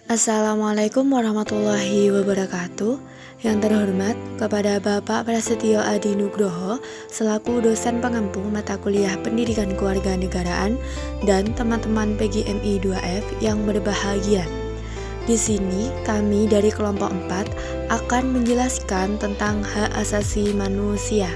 Assalamualaikum warahmatullahi wabarakatuh. Yang terhormat kepada Bapak Prasetyo Adi Nugroho selaku dosen pengampu mata kuliah Pendidikan Kewarganegaraan dan teman-teman PGMI 2F yang berbahagia. Di sini kami dari kelompok 4 akan menjelaskan tentang hak asasi manusia.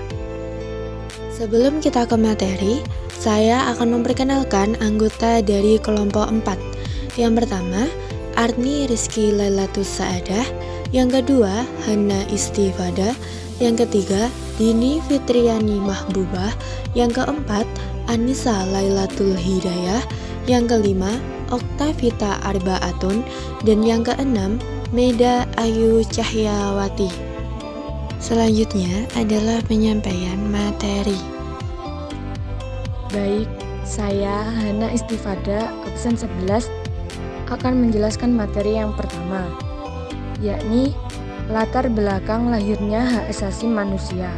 Sebelum kita ke materi, saya akan memperkenalkan anggota dari kelompok 4. Yang pertama, Arni Rizky Lailatus Saadah, yang kedua Hana Istifadah, yang ketiga Dini Fitriani Mahbubah, yang keempat Anissa Lailatul Hidayah, yang kelima Oktavita Arbaatun, dan yang keenam Meda Ayu Cahyawati. Selanjutnya adalah penyampaian materi. Baik, saya Hana Istifadah, absen 11, akan menjelaskan materi yang pertama, yakni latar belakang lahirnya hak asasi manusia.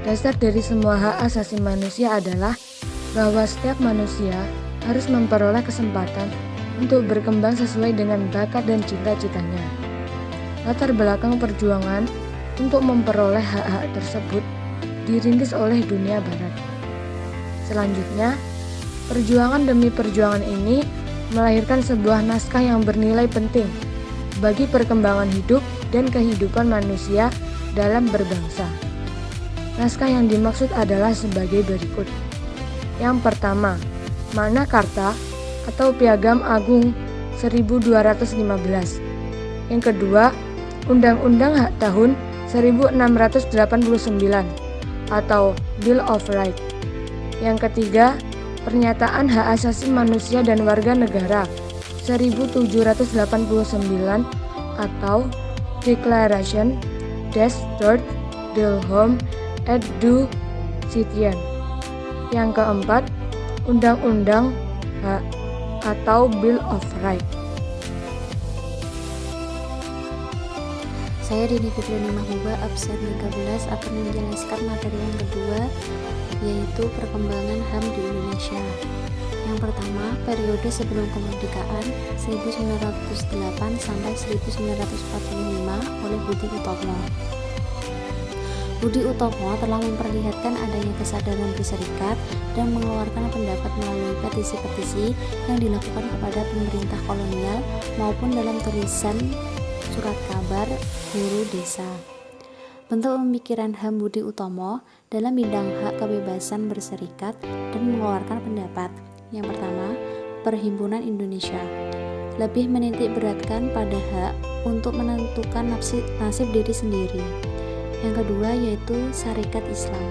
Dasar dari semua hak asasi manusia adalah bahwa setiap manusia harus memperoleh kesempatan untuk berkembang sesuai dengan bakat dan cita-citanya. Latar belakang perjuangan untuk memperoleh hak-hak tersebut dirintis oleh dunia barat. Selanjutnya, perjuangan demi perjuangan ini melahirkan sebuah naskah yang bernilai penting bagi perkembangan hidup dan kehidupan manusia dalam berbangsa. Naskah yang dimaksud adalah sebagai berikut. Yang pertama, Magna Carta atau Piagam Agung 1215. Yang kedua, Undang-Undang Hak tahun 1689 atau Bill of Rights. Yang ketiga, Pernyataan Hak Asasi Manusia dan Warga Negara 1789 atau Declaration des droits de l'homme et du citoyen. Yang keempat, Undang-Undang Hak atau Bill of Rights. Saya Dini Fitriani Mahbubah, absen 13, akan menjelaskan materi yang kedua, yaitu perkembangan HAM di Indonesia. Yang pertama, periode sebelum kemerdekaan 1908 sampai 1945 oleh Budi Utomo. Budi Utomo telah memperlihatkan adanya kesadaran berserikat dan mengeluarkan pendapat melalui petisi-petisi yang dilakukan kepada pemerintah kolonial maupun dalam tulisan surat kabar guru desa. Bentuk pemikiran HAM Budi Utomo dalam bidang hak kebebasan berserikat dan mengeluarkan pendapat. Yang pertama, Perhimpunan Indonesia lebih menitik beratkan pada hak untuk menentukan nasib diri sendiri. Yang kedua yaitu Sarekat Islam,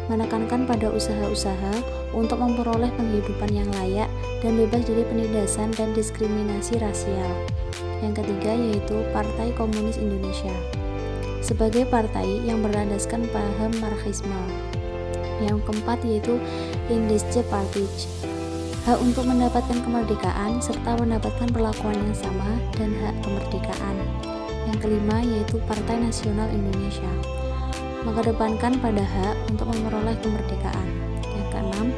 menekankan pada usaha-usaha untuk memperoleh penghidupan yang layak dan bebas dari penindasan dan diskriminasi rasial. Yang ketiga yaitu Partai Komunis Indonesia, sebagai partai yang berlandaskan paham Marxisme. Yang keempat yaitu Indische Partij, hak untuk mendapatkan kemerdekaan serta mendapatkan perlakuan yang sama dan hak kemerdekaan. Yang kelima yaitu Partai Nasional Indonesia, mengedepankan pada hak untuk memperoleh kemerdekaan. Yang keenam,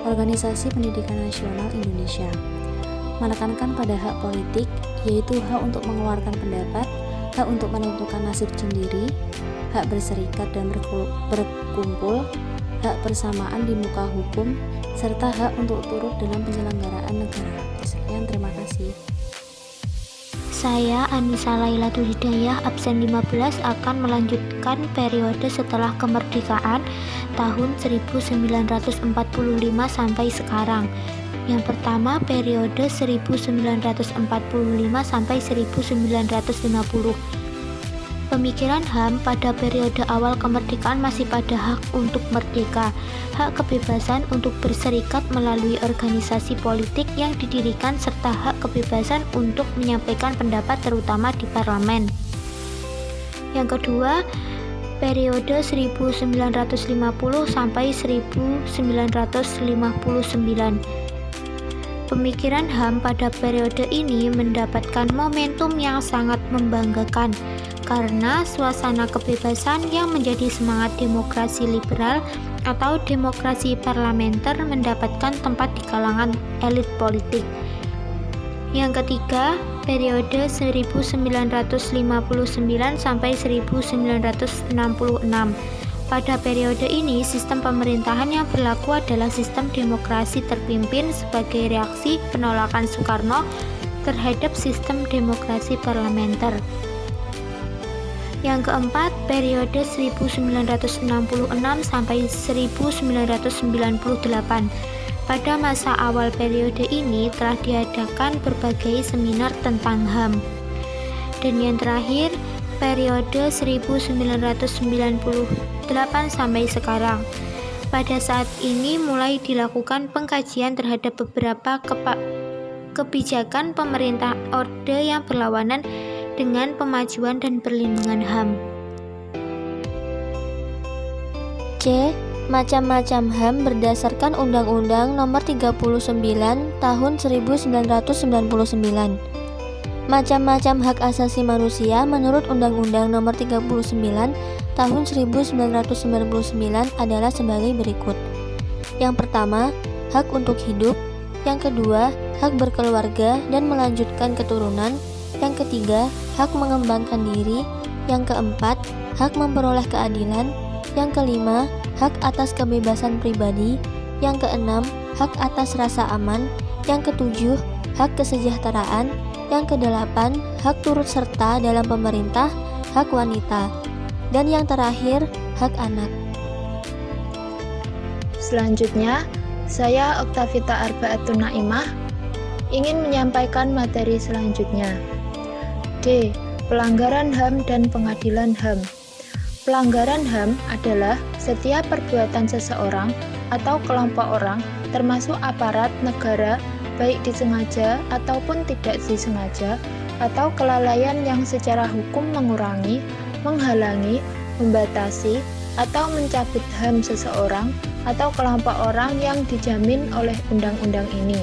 Organisasi Pendidikan Nasional Indonesia, menekankan pada hak politik, yaitu hak untuk mengeluarkan pendapat, hak untuk menentukan nasib sendiri, hak berserikat dan berkumpul, hak persamaan di muka hukum, serta hak untuk turut dalam penyelenggaraan negara. Sekian, terima kasih. Saya Anissa Lailatul Hidayah, absen 15, akan melanjutkan periode setelah kemerdekaan tahun 1945 sampai sekarang. Yang pertama, periode 1945 sampai 1950. Pemikiran HAM pada periode awal kemerdekaan masih pada hak untuk merdeka, hak kebebasan untuk berserikat melalui organisasi politik yang didirikan, serta hak kebebasan untuk menyampaikan pendapat terutama di parlemen. Yang kedua, periode 1950 sampai 1959. Pemikiran HAM pada periode ini mendapatkan momentum yang sangat membanggakan karena suasana kebebasan yang menjadi semangat demokrasi liberal atau demokrasi parlementer mendapatkan tempat di kalangan elit politik. Yang ketiga, periode 1959 sampai 1966. Pada periode ini, sistem pemerintahan yang berlaku adalah sistem demokrasi terpimpin sebagai reaksi penolakan Soekarno terhadap sistem demokrasi parlementer. Yang keempat, periode 1966 sampai 1998. Pada masa awal periode ini telah diadakan berbagai seminar tentang HAM. Dan yang terakhir, periode 1998 sampai sekarang. Pada saat ini mulai dilakukan pengkajian terhadap beberapa kebijakan pemerintah Orde yang berlawanan dengan pemajuan dan perlindungan HAM. C. Macam-macam HAM berdasarkan Undang-Undang Nomor 39 Tahun 1999. Macam-macam hak asasi manusia menurut Undang-Undang Nomor 39 Tahun 1999 adalah sebagai berikut. Yang pertama, hak untuk hidup. Yang kedua, hak berkeluarga dan melanjutkan keturunan. Yang ketiga, hak mengembangkan diri. Yang keempat, hak memperoleh keadilan. Yang kelima, hak atas kebebasan pribadi. Yang keenam, hak atas rasa aman. Yang ketujuh, hak kesejahteraan. Yang kedelapan, hak turut serta dalam pemerintah, hak wanita. Dan yang terakhir, hak anak. Selanjutnya, saya Oktavita Arbaatun Naimah ingin menyampaikan materi selanjutnya. D. Pelanggaran HAM dan pengadilan HAM. Pelanggaran HAM adalah setiap perbuatan seseorang atau kelompok orang, termasuk aparat negara, baik disengaja ataupun tidak disengaja, atau kelalaian yang secara hukum mengurangi, menghalangi, membatasi, atau mencabut HAM seseorang atau kelompok orang yang dijamin oleh undang-undang ini,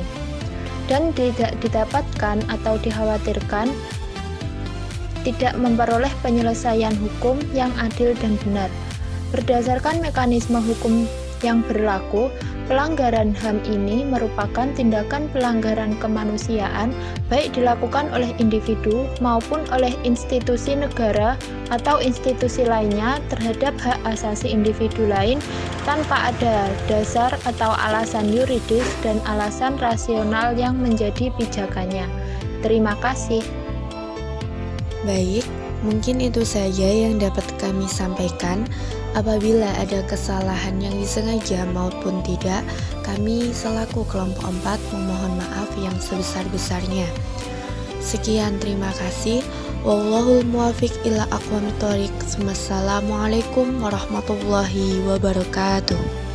dan tidak didapatkan atau dikhawatirkan tidak memperoleh penyelesaian hukum yang adil dan benar. Berdasarkan mekanisme hukum yang berlaku, pelanggaran HAM ini merupakan tindakan pelanggaran kemanusiaan baik dilakukan oleh individu maupun oleh institusi negara atau institusi lainnya terhadap hak asasi individu lain tanpa ada dasar atau alasan yuridis dan alasan rasional yang menjadi pijakannya. Terima kasih. Baik, mungkin itu saja yang dapat kami sampaikan. Apabila ada kesalahan yang disengaja maupun tidak, kami selaku kelompok 4 memohon maaf yang sebesar-besarnya. Sekian, terima kasih. Wallahul muwafiq ila aqwamit thoriq. Wassalamualaikum warahmatullahi wabarakatuh.